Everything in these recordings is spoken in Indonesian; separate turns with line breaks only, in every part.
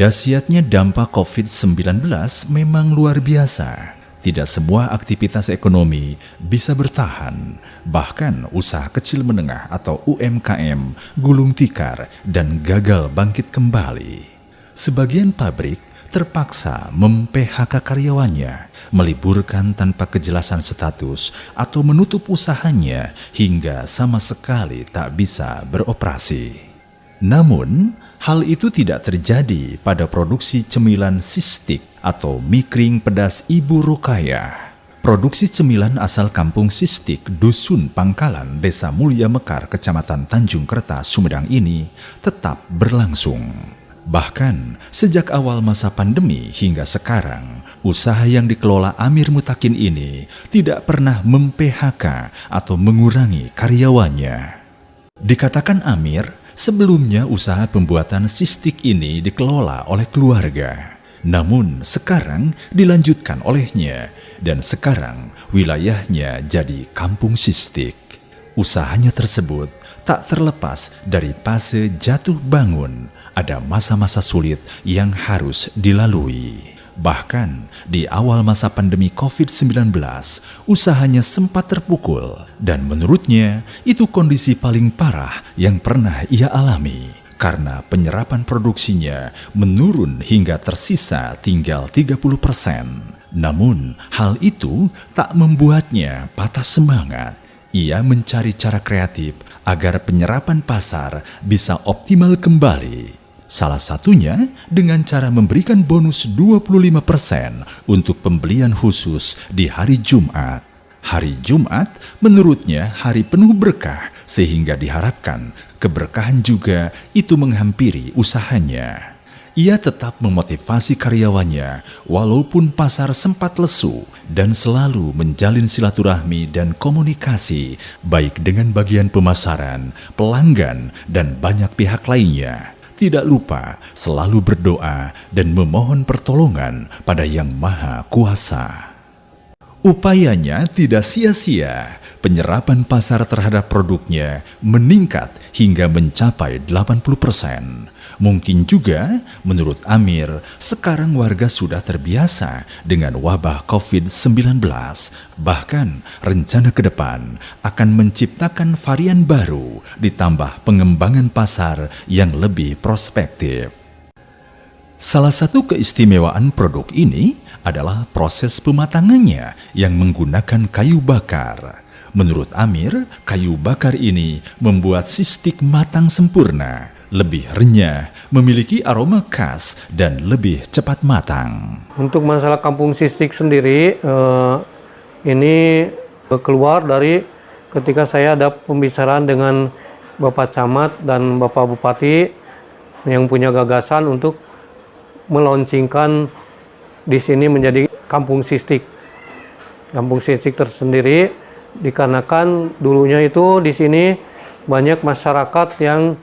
Dahsyatnya dampak COVID-19 memang luar biasa. Tidak semua aktivitas ekonomi bisa bertahan. Bahkan usaha kecil menengah atau UMKM gulung tikar dan gagal bangkit kembali. Sebagian pabrik terpaksa mem-PHK karyawannya, meliburkan tanpa kejelasan status, atau menutup usahanya hingga sama sekali tak bisa beroperasi. Namun, hal itu tidak terjadi pada produksi cemilan Sistik atau mie kering pedas Ibu Rukayah. Produksi cemilan asal kampung Sistik, Dusun Pangkalan, Desa Mulia Mekar, Kecamatan Tanjung Kerta, Sumedang ini tetap berlangsung. Bahkan, sejak awal masa pandemi hingga sekarang, usaha yang dikelola Amir Mutakin ini tidak pernah mem-PHK atau mengurangi karyawannya. Dikatakan Amir, sebelumnya usaha pembuatan Sistik ini dikelola oleh keluarga. Namun sekarang dilanjutkan olehnya dan sekarang wilayahnya jadi kampung Sistik. Usahanya tersebut tak terlepas dari fase jatuh bangun. Ada masa-masa sulit yang harus dilalui. Bahkan di awal masa pandemi COVID-19, usahanya sempat terpukul dan menurutnya itu kondisi paling parah yang pernah ia alami karena penyerapan produksinya menurun hingga tersisa tinggal 30%. Namun hal itu tak membuatnya patah semangat. Ia mencari cara kreatif agar penyerapan pasar bisa optimal kembali. Salah satunya dengan cara memberikan bonus 25% untuk pembelian khusus di hari Jumat. Hari Jumat menurutnya hari penuh berkah sehingga diharapkan keberkahan juga itu menghampiri usahanya. Ia tetap memotivasi karyawannya walaupun pasar sempat lesu dan selalu menjalin silaturahmi dan komunikasi baik dengan bagian pemasaran, pelanggan, dan banyak pihak lainnya. Tidak lupa selalu berdoa dan memohon pertolongan pada Yang Maha Kuasa. Upayanya tidak sia-sia. Penyerapan pasar terhadap produknya meningkat hingga mencapai 80%. Mungkin juga, menurut Amir, sekarang warga sudah terbiasa dengan wabah COVID-19. Bahkan, rencana ke depan akan menciptakan varian baru ditambah pengembangan pasar yang lebih prospektif. Salah satu keistimewaan produk ini adalah proses pematangannya yang menggunakan kayu bakar. Menurut Amir, kayu bakar ini membuat Sistik matang sempurna, lebih renyah, memiliki aroma khas, dan lebih cepat matang.
Untuk masalah kampung Sistik sendiri, ini keluar dari ketika saya ada pembicaraan dengan Bapak Camat dan Bapak Bupati yang punya gagasan untuk meluncurkan di sini menjadi kampung Sistik. Kampung Sistik tersendiri dikarenakan dulunya itu di sini banyak masyarakat yang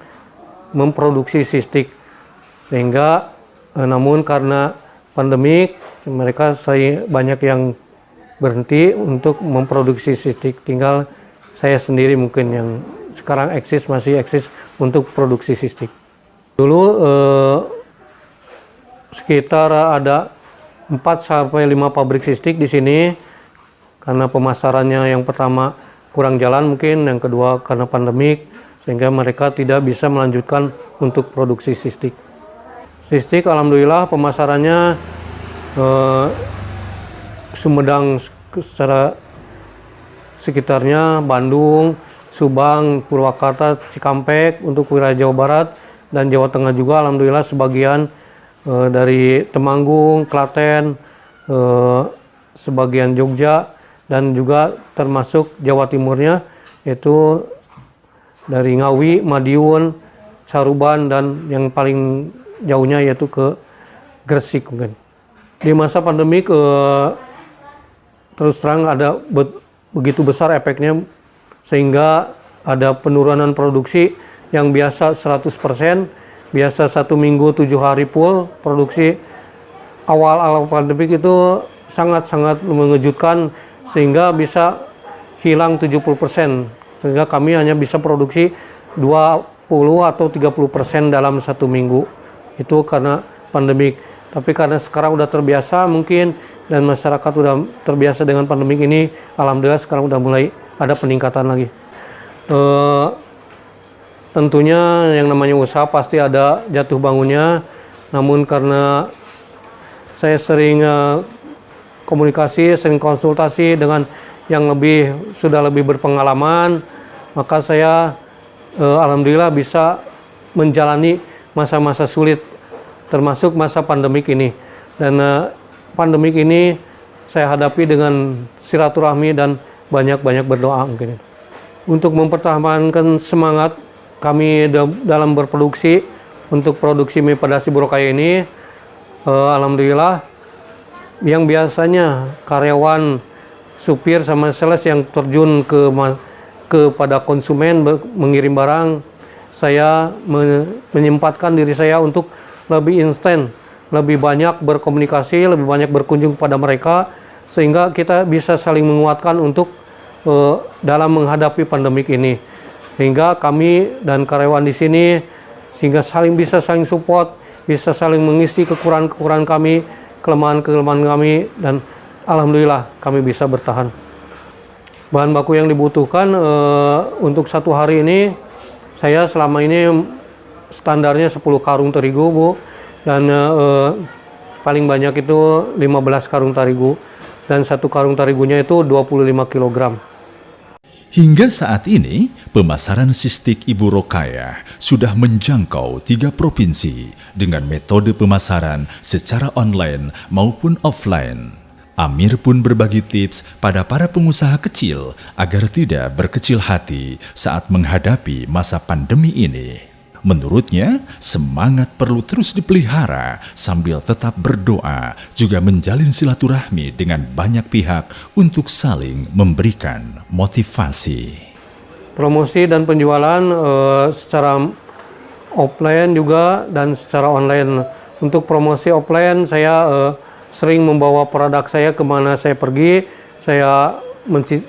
memproduksi sistik, sehingga namun karena pandemik mereka banyak yang berhenti untuk memproduksi sistik. Tinggal saya sendiri mungkin yang sekarang masih eksis untuk produksi sistik. Dulu sekitar ada 4-5 pabrik sistik di sini. Karena pemasarannya yang pertama kurang jalan mungkin, yang kedua karena pandemik, sehingga mereka tidak bisa melanjutkan untuk produksi sistik. Sistik alhamdulillah pemasarannya Sumedang secara sekitarnya, Bandung, Subang, Purwakarta, Cikampek untuk wilayah Jawa Barat, dan Jawa Tengah juga alhamdulillah sebagian dari Temanggung, Klaten, sebagian Jogja, dan juga termasuk Jawa Timurnya, yaitu dari Ngawi, Madiun, Saruban, dan yang paling jauhnya yaitu ke Gresik mungkin. Di masa pandemi terus terang ada begitu besar efeknya sehingga ada penurunan produksi yang biasa 100%, biasa 1 minggu 7 hari full produksi. Awal pandemi itu sangat-sangat mengejutkan sehingga bisa hilang 70%, sehingga kami hanya bisa produksi 20 atau 30% dalam 1 minggu. Itu karena pandemik. Tapi karena sekarang udah terbiasa mungkin dan masyarakat udah terbiasa dengan pandemik ini, alhamdulillah sekarang udah mulai ada peningkatan lagi. Tentunya yang namanya usaha pasti ada jatuh bangunnya, namun karena saya sering komunikasi, sering konsultasi dengan yang sudah lebih berpengalaman, maka saya alhamdulillah bisa menjalani masa-masa sulit, termasuk masa pandemik ini. Dan pandemik ini saya hadapi dengan silaturahmi dan banyak-banyak berdoa mungkin. Untuk mempertahankan semangat kami dalam berproduksi untuk produksi mie pedas Ibu Rokaya ini, alhamdulillah yang biasanya karyawan, supir sama sales yang terjun kepada konsumen mengirim barang, saya menyempatkan diri saya untuk lebih instan, lebih banyak berkomunikasi, lebih banyak berkunjung kepada mereka, sehingga kita bisa saling menguatkan untuk dalam menghadapi pandemik ini. Sehingga kami dan karyawan di sini sehingga bisa saling support, bisa saling mengisi kekurangan kami, kelemahan kami, dan alhamdulillah kami bisa bertahan. Bahan baku yang dibutuhkan untuk satu hari ini, saya selama ini standarnya 10 karung terigu, Bu, dan paling banyak itu 15 karung terigu, dan satu karung terigunya itu 25 kg.
Hingga saat ini, pemasaran sistik Ibu Rokaya sudah menjangkau 3 provinsi dengan metode pemasaran secara online maupun offline. Amir pun berbagi tips pada para pengusaha kecil agar tidak berkecil hati saat menghadapi masa pandemi ini. Menurutnya, semangat perlu terus dipelihara sambil tetap berdoa, juga menjalin silaturahmi dengan banyak pihak untuk saling memberikan motivasi.
Promosi dan penjualan secara offline juga dan secara online. Untuk promosi offline, saya sering membawa produk saya kemana saya pergi.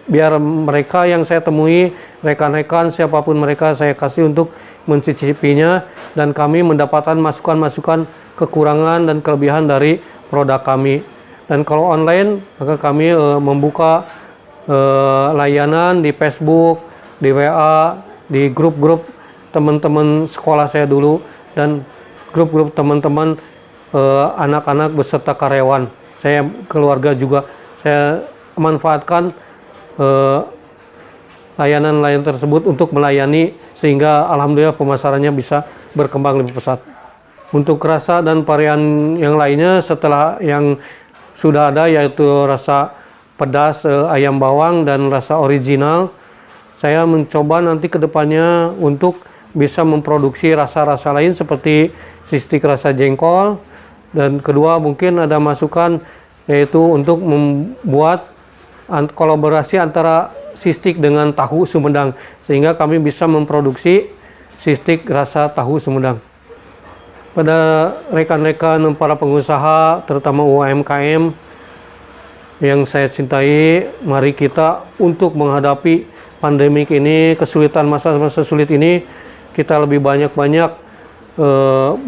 Biar mereka yang saya temui, rekan-rekan siapapun mereka, saya kasih untuk mencicipinya, dan kami mendapatkan masukan-masukan kekurangan dan kelebihan dari produk kami. Dan kalau online, maka kami membuka layanan di Facebook, di WA, di grup-grup teman-teman sekolah saya dulu, dan grup-grup teman-teman anak-anak beserta karyawan. Saya keluarga juga, saya manfaatkan layanan-layanan tersebut untuk melayani, sehingga alhamdulillah pemasarannya bisa berkembang lebih pesat. Untuk rasa dan varian yang lainnya setelah yang sudah ada, yaitu rasa pedas ayam bawang dan rasa original, saya mencoba nanti ke depannya untuk bisa memproduksi rasa-rasa lain seperti sistik rasa jengkol, dan kedua mungkin ada masukan yaitu untuk membuat kolaborasi antara sistik dengan tahu Sumedang, sehingga kami bisa memproduksi sistik rasa tahu Sumedang. Pada rekan-rekan para pengusaha, terutama UMKM yang saya cintai, mari kita untuk menghadapi pandemik ini, kesulitan masa-masa sulit ini, kita lebih banyak-banyak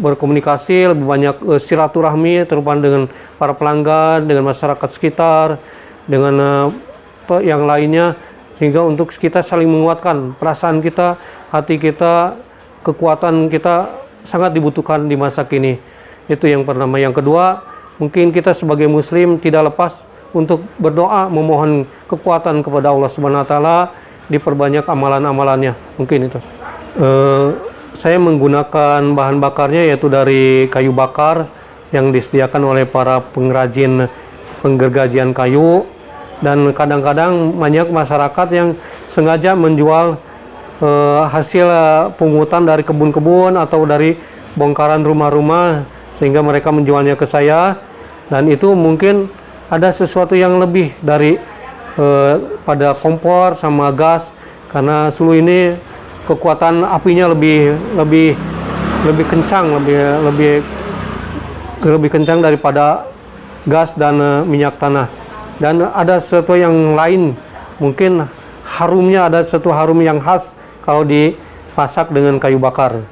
berkomunikasi, lebih banyak silaturahmi, terutama dengan para pelanggan, dengan masyarakat sekitar, dengan yang lainnya, sehingga untuk kita saling menguatkan perasaan kita, hati kita, kekuatan kita sangat dibutuhkan di masa kini. Itu yang pertama. Yang kedua, mungkin kita sebagai muslim tidak lepas untuk berdoa, memohon kekuatan kepada Allah Subhanahu wa taala, diperbanyak amalan-amalannya. Mungkin itu. Saya menggunakan bahan bakarnya yaitu dari kayu bakar yang disediakan oleh para pengrajin penggergajian kayu. Dan kadang-kadang banyak masyarakat yang sengaja menjual hasil pungutan dari kebun-kebun atau dari bongkaran rumah-rumah, sehingga mereka menjualnya ke saya. Dan itu mungkin ada sesuatu yang lebih dari pada kompor sama gas, karena sulu ini kekuatan apinya lebih kencang, lebih kencang daripada gas dan minyak tanah. Dan ada sesuatu yang lain, mungkin harumnya ada satu harum yang khas kalau dimasak dengan kayu bakar.